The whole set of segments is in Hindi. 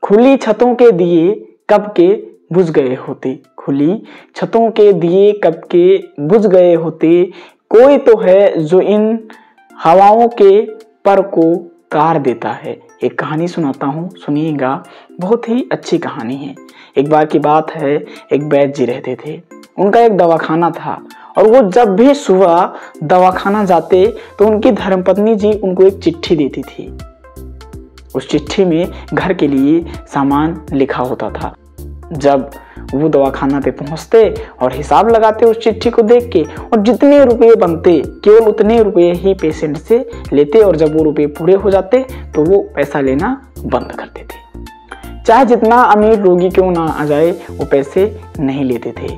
खुली छतों के दिए कब के बुझ गए होते, खुली छतों के दिए कब के बुझ गए होते, कोई तो है जो इन हवाओं के पर को तार देता है। एक कहानी सुनाता हूँ, सुनिएगा, बहुत ही अच्छी कहानी है। एक बार की बात है, एक वैद्य जी रहते थे, उनका एक दवाखाना था और वो जब भी सुबह दवाखाना जाते तो उनकी धर्मपत्नी जी उनको एक चिट्ठी देती थी। उस चिट्ठी में घर के लिए सामान लिखा होता था। जब वो दवाखाना पे पहुंचते और हिसाब लगाते उस चिट्ठी को देख के, और जितने रुपए बनते केवल उतने रुपए ही पेशेंट से लेते, और जब वो रुपए पूरे हो जाते तो वो पैसा लेना बंद कर देते। चाहे जितना अमीर रोगी क्यों ना आ जाए, वो पैसे नहीं लेते थे।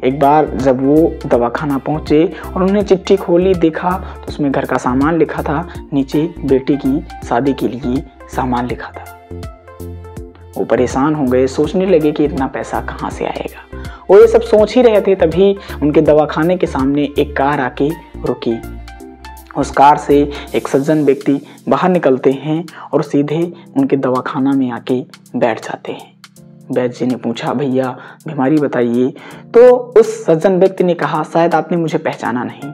एक बार जब वो दवाखाना पहुंचे और उन्हें चिट्ठी खोली, देखा तो उसमें घर का सामान लिखा था, नीचे बेटी की शादी के लिए सामान लिखा था। वो परेशान हो गए, सोचने लगे कि इतना पैसा कहाँ से आएगा। वो ये सब सोच ही रहे थे, तभी उनके दवाखाने के सामने एक कार आके रुकी। उस कार से एक सज्जन व्यक्ति बाहर निकलते हैं और सीधे उनके दवाखाना में आके बैठ जाते हैं। वैद्य जी ने पूछा, भैया बीमारी बताइए। तो उस सज्जन व्यक्ति ने कहा, शायद आपने मुझे पहचाना नहीं,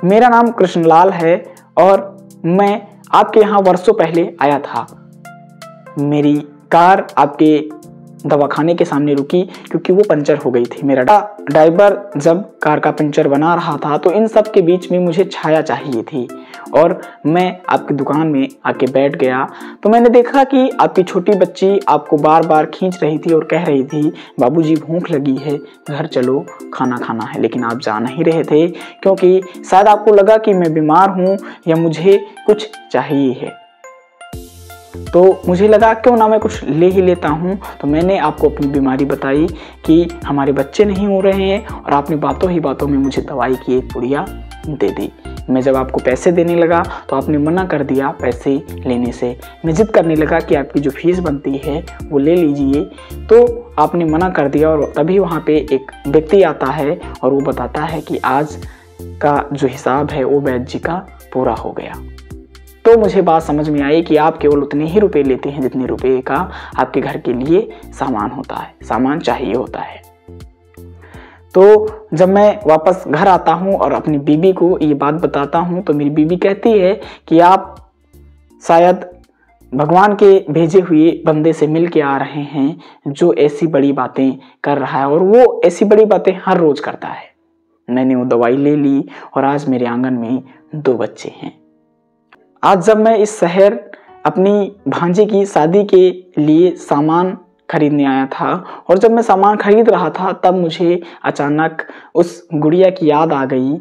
मेरा नाम कृष्णलाल है और मैं आपके यहाँ वर्षों पहले आया था। मेरी कार आपके दवाखाने के सामने रुकी क्योंकि वो पंचर हो गई थी। मेरा ड्राइवर जब कार का पंचर बना रहा था तो इन सब के बीच में मुझे छाया चाहिए थी और मैं आपकी दुकान में आके बैठ गया तो मैंने देखा कि आपकी छोटी बच्ची आपको बार बार खींच रही थी और कह रही थी, बाबूजी भूख लगी है, घर चलो, खाना खाना है। लेकिन आप जा नहीं रहे थे क्योंकि शायद आपको लगा कि मैं बीमार हूँ या मुझे कुछ चाहिए है। तो मुझे लगा क्यों ना मैं कुछ ले ही लेता हूँ। तो मैंने आपको अपनी बीमारी बताई कि हमारे बच्चे नहीं हो रहे हैं, और आपने बातों ही बातों में मुझे दवाई की एक पुड़िया दे दी। मैं जब आपको पैसे देने लगा तो आपने मना कर दिया पैसे लेने से। मैं जिद करने लगा कि आपकी जो फीस बनती है वो ले लीजिए, तो आपने मना कर दिया। और तभी वहाँ पे एक व्यक्ति आता है और वो बताता है कि आज का जो हिसाब है वो वैद्य जी का पूरा हो गया। तो मुझे बात समझ में आई कि आप केवल उतने ही रुपए लेते हैं जितने रुपए का आपके घर के लिए सामान होता है, सामान चाहिए होता है। तो जब मैं वापस घर आता हूँ और अपनी बीबी को ये बात बताता हूँ तो मेरी बीबी कहती है कि आप शायद भगवान के भेजे हुए बंदे से मिल के आ रहे हैं जो ऐसी बड़ी बातें कर रहा है, और वो ऐसी बड़ी बातें हर रोज करता है। मैंने वो दवाई ले ली और आज मेरे आंगन में 2 बच्चे हैं। आज जब मैं इस शहर अपनी भांजे की शादी के लिए सामान खरीदने आया था, और जब मैं सामान खरीद रहा था तब मुझे अचानक उस गुड़िया की याद आ गई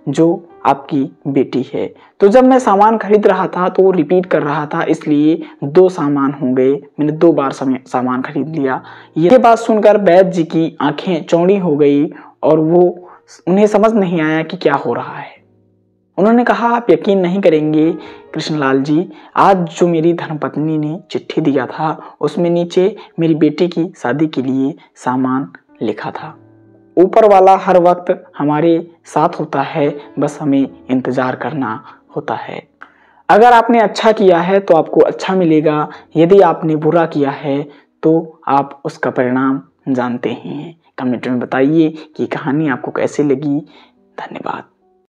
जो आपकी बेटी है। तो जब मैं सामान खरीद रहा था तो वो रिपीट कर रहा था, इसलिए 2 सामान हो गए। मैंने 2 बार सामान खरीद लिया। ये बात सुनकर वैद्य जी की आंखें चौड़ी हो गई और उन्हें समझ नहीं आया कि क्या हो रहा है। उन्होंने कहा, आप यकीन नहीं करेंगे कृष्णलाल जी, आज जो मेरी धर्मपत्नी ने चिट्ठी दिया था उसमें नीचे मेरी बेटी की शादी के लिए सामान लिखा था। ऊपर वाला हर वक्त हमारे साथ होता है, बस हमें इंतजार करना होता है। अगर आपने अच्छा किया है तो आपको अच्छा मिलेगा, यदि आपने बुरा किया है तो आप उसका परिणाम जानते ही हैं। कमेंट में बताइए कि कहानी आपको कैसे लगी। धन्यवाद।